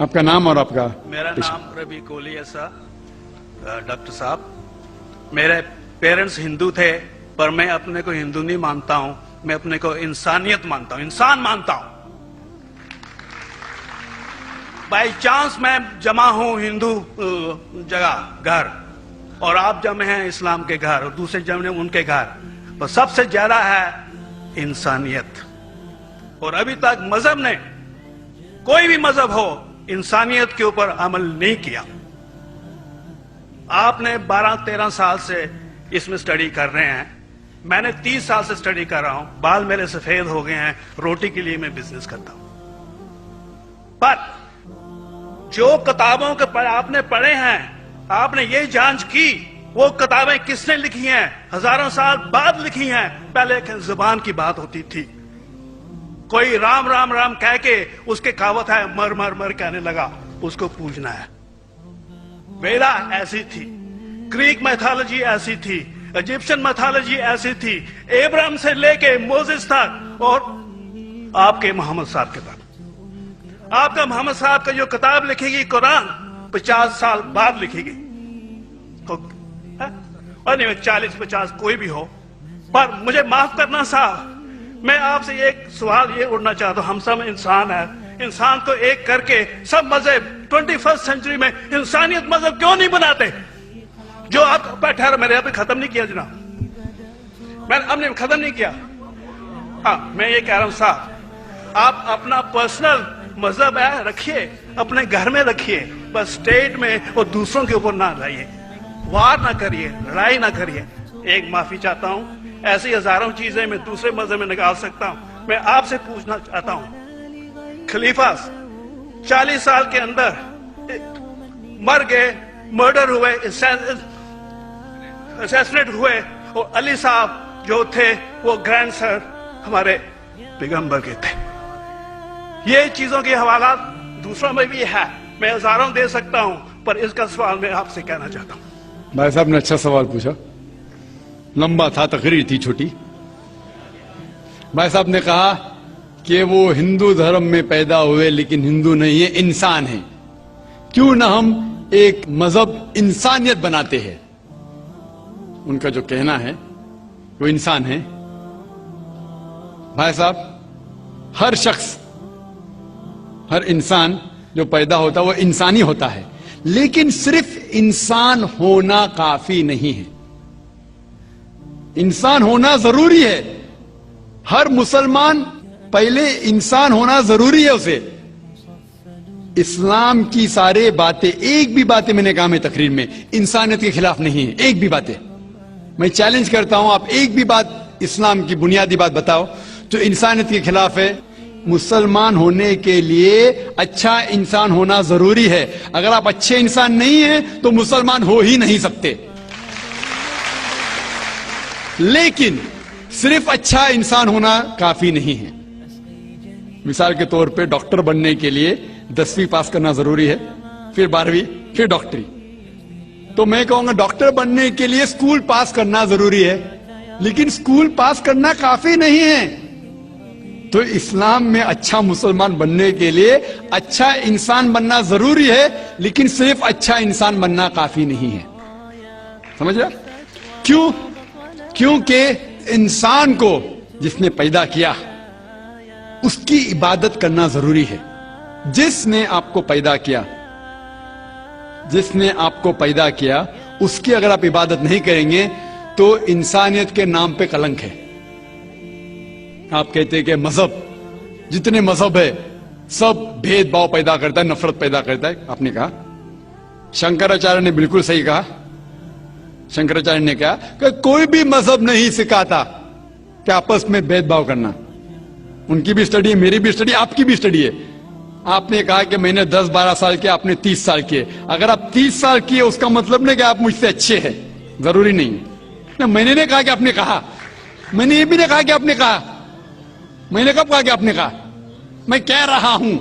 آپ کا نام اور آپ کا میرا نام ربی کولی ہے ڈاکٹر صاحب. میرے پیرنٹس ہندو تھے پر میں اپنے کو ہندو نہیں مانتا ہوں, میں اپنے کو انسانیت مانتا ہوں, انسان مانتا ہوں. بائی چانس میں جمع ہوں ہندو جگہ گھر اور آپ جمع ہیں اسلام کے گھر اور دوسرے جمع ہیں ان کے گھر, پر سب سے زیادہ ہے انسانیت. اور ابھی تک مذہب نے, کوئی بھی مذہب ہو, انسانیت کے اوپر عمل نہیں کیا. آپ نے 12-13 سال سے اس میں سٹڈی کر رہے ہیں, میں نے 30 سال سے سٹڈی کر رہا ہوں, بال میرے سفید ہو گئے ہیں, روٹی کے لیے میں بزنس کرتا ہوں. پر جو کتابوں کے آپ نے پڑھے ہیں, آپ نے یہ جانچ کی وہ کتابیں کس نے لکھی ہیں, ہزاروں سال بعد لکھی ہیں. پہلے ایک زبان کی بات ہوتی تھی, کوئی رام رام رام کہہ کے اس کے کہاوت ہے مر مر مر کہنے لگا, اس کو پوجنا ہے. ویدا ایسی تھی, گریک میتھالوجی ایسی تھی, ایجپشن میتھالوجی ایسی تھی, ابراہیم سے لے کے موزس تک, اور آپ کے محمد صاحب کے تک. آپ کا محمد صاحب کا جو کتاب لکھے گی قرآن 50 سال بعد لکھے گی, اور نہیں 40-50 کوئی بھی ہو. پر مجھے معاف کرنا صاحب, میں آپ سے ایک سوال یہ اڑنا چاہتا ہوں. ہم سب انسان ہیں, انسان کو ایک کر کے سب مذہب 21st سینچری میں انسانیت مذہب کیوں نہیں بناتے؟ جو آپ ٹھہرو, میں نے ابھی ختم نہیں کیا جناب, میں نے اب نے ختم نہیں کیا. ہاں میں یہ کہہ رہا ہوں صاحب, آپ اپنا پرسنل مذہب ہے رکھیے, اپنے گھر میں رکھیے, بس اسٹیٹ میں اور دوسروں کے اوپر نہ لائیے, وار نہ کریے, لڑائی نہ کریے. ایک معافی چاہتا ہوں, ایسی ہزاروں چیزیں میں دوسرے مذہب میں نکال سکتا ہوں. میں آپ سے پوچھنا چاہتا ہوں, خلیفہ 40 سال کے اندر مر گئے, مرڈر ہوئے, اسیسنیٹ ہوئے, اور علی صاحب جو تھے وہ گرینڈ سر ہمارے پیغمبر کے تھے. یہ چیزوں کے حوالات دوسروں میں بھی ہے, میں ہزاروں دے سکتا ہوں, پر اس کا سوال میں آپ سے کہنا چاہتا ہوں. بھائی صاحب نے اچھا سوال پوچھا, لمبا تھا, تقریر تھی چھوٹی. بھائی صاحب نے کہا کہ وہ ہندو دھرم میں پیدا ہوئے لیکن ہندو نہیں ہے, انسان ہیں. کیوں نہ ہم ایک مذہب انسانیت بناتے ہیں. ان کا جو کہنا ہے وہ انسان ہے. بھائی صاحب, ہر شخص, ہر انسان جو پیدا ہوتا ہے وہ انسانی ہوتا ہے, لیکن صرف انسان ہونا کافی نہیں ہے. انسان ہونا ضروری ہے. ہر مسلمان پہلے انسان ہونا ضروری ہے اسے. اسلام کی سارے باتیں, ایک بھی باتیں میں نے کہا میں تقریر میں انسانیت کے خلاف نہیں ہے, ایک بھی باتیں. میں چیلنج کرتا ہوں, آپ ایک بھی بات اسلام کی بنیادی بات بتاؤ جو انسانیت کے خلاف ہے. مسلمان ہونے کے لیے اچھا انسان ہونا ضروری ہے. اگر آپ اچھے انسان نہیں ہیں تو مسلمان ہو ہی نہیں سکتے. لیکن صرف اچھا انسان ہونا کافی نہیں ہے. مثال کے طور پہ ڈاکٹر بننے کے لیے 10ویں پاس کرنا ضروری ہے, پھر 12ویں, پھر ڈاکٹری. تو میں کہوں گا ڈاکٹر بننے کے لیے اسکول پاس کرنا ضروری ہے, لیکن اسکول پاس کرنا کافی نہیں ہے. تو اسلام میں اچھا مسلمان بننے کے لیے اچھا انسان بننا ضروری ہے, لیکن صرف اچھا انسان بننا کافی نہیں ہے. سمجھ رہا؟ کیوں؟ کیونکہ انسان کو جس نے پیدا کیا اس کی عبادت کرنا ضروری ہے. جس نے آپ کو پیدا کیا, جس نے آپ کو پیدا کیا, اس کی اگر آپ عبادت نہیں کریں گے تو انسانیت کے نام پہ کلنک ہے. آپ کہتے ہیں کہ مذہب, جتنے مذہب ہے سب بھید بھاؤ پیدا کرتا ہے, نفرت پیدا کرتا ہے. آپ نے کہا, شنکراچاریہ نے بالکل صحیح کہا. شنکراچاریہ نے کہا کہ کوئی بھی مذہب نہیں سکھاتا کہ آپس میں بھید بھاؤ کرنا. ان کی بھی اسٹڈی ہے, میری بھی اسٹڈی, آپ کی بھی اسٹڈی ہے. آپ نے کہا کہ میں نے 10-12 سال کیا, آپ نے 30 سال کیے. اگر آپ 30 سال کیے اس کا مطلب نہیں کہ آپ مجھ سے اچھے ہیں, ضروری نہیں. میں نے نہیں کہا کہ آپ نے کہا, میں نے یہ بھی نہیں کہا کہ آپ نے کہا. میں نے کب کہا کہ آپ نے کہا؟ میں کہہ رہا ہوں.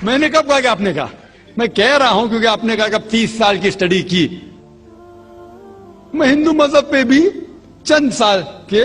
میں نے کب کہا کہ آپ نے کہا؟ میں کہہ رہا ہوں کیونکہ آپ نے کہا کہ اب 30 سال کی اسٹڈی کی. میں ہندو مذہب پہ بھی چند سال کے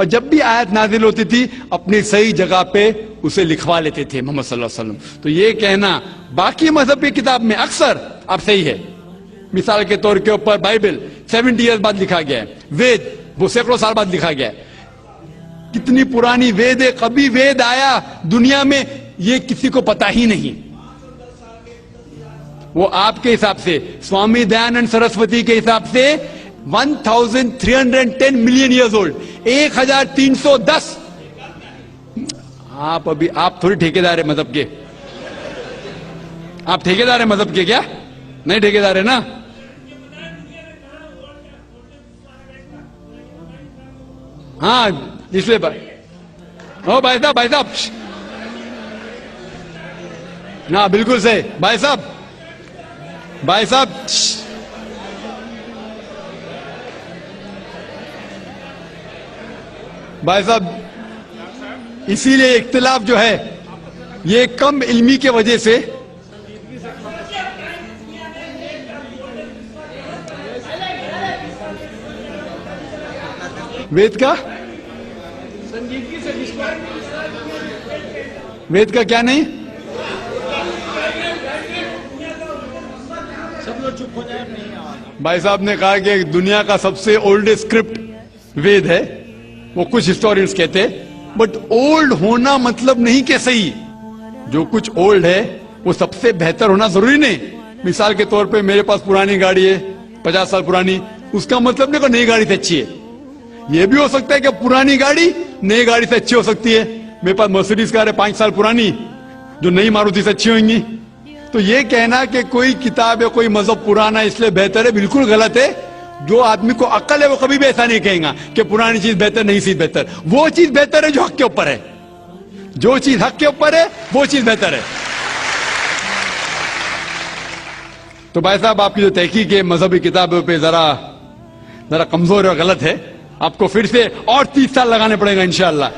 اور جب بھی آیت نازل ہوتی تھی اپنی صحیح جگہ پہ اسے لکھوا لیتے تھے محمد صلی اللہ علیہ وسلم. تو یہ کہنا باقی مذہب کی کتاب میں اکثر اب صحیح ہے. مثال کے طور کے اوپر بائبل 70 ایئرز بعد لکھا گیا ہے, وید وہ سینکڑوں سال بعد لکھا گیا ہے. کتنی پرانی وید ہے, کبھی وید آیا دنیا میں یہ کسی کو پتا ہی نہیں. وہ آپ کے حساب سے, سوامی دیانند سرسوتی کے حساب سے 1310 ملین ایئرز اولڈ, 1310. آپ تھوڑی ٹھیکیدار ہے مذہب کے, آپ ٹھیکیدار ہیں مذہب کے کیا؟ نہیں ٹھیکیدار ہے نا. ہاں اس لیے بھائی صاحب نا بالکل صحیح. بھائی صاحب اسی لیے اختلاف جو ہے یہ کم علمی کی وجہ سے وید کا کیا نہیں, بھائی صاحب نے کہا کہ دنیا کا سب سے اولڈسٹ اسکرپٹ وید ہے. وہ کچھ ہسٹورینز کہتے, بٹ اولڈ ہونا مطلب نہیں کہ صحیح. جو کچھ اولڈ ہے وہ سب سے بہتر ہونا ضروری نہیں. مثال کے طور پہ میرے پاس پرانی گاڑی ہے 50 سال پرانی, اس کا مطلب نہیں کہ نئی گاڑی سے اچھی ہے. یہ بھی ہو سکتا ہے کہ پرانی گاڑی نئی گاڑی سے اچھی ہو سکتی ہے. میرے پاس مرسیڈیز کار ہے 5 سال پرانی جو نئی ماروتی سے اچھی ہوئیں گی. تو یہ کہنا کہ کوئی کتاب ہے کوئی مذہب پرانا اس لیے بہتر ہے, بالکل غلط ہے. جو آدمی کو عقل ہے وہ کبھی بھی ایسا نہیں کہیں گا کہ پرانی چیز بہتر نئی چیز بہتر. وہ چیز بہتر ہے جو حق کے اوپر ہے, جو چیز حق کے اوپر ہے وہ چیز بہتر ہے. تو بھائی صاحب آپ کی جو تحقیق ہے مذہبی کتابوں پہ ذرا کمزور اور غلط ہے. آپ کو پھر سے اور 30 سال لگانے پڑے گا انشاءاللہ.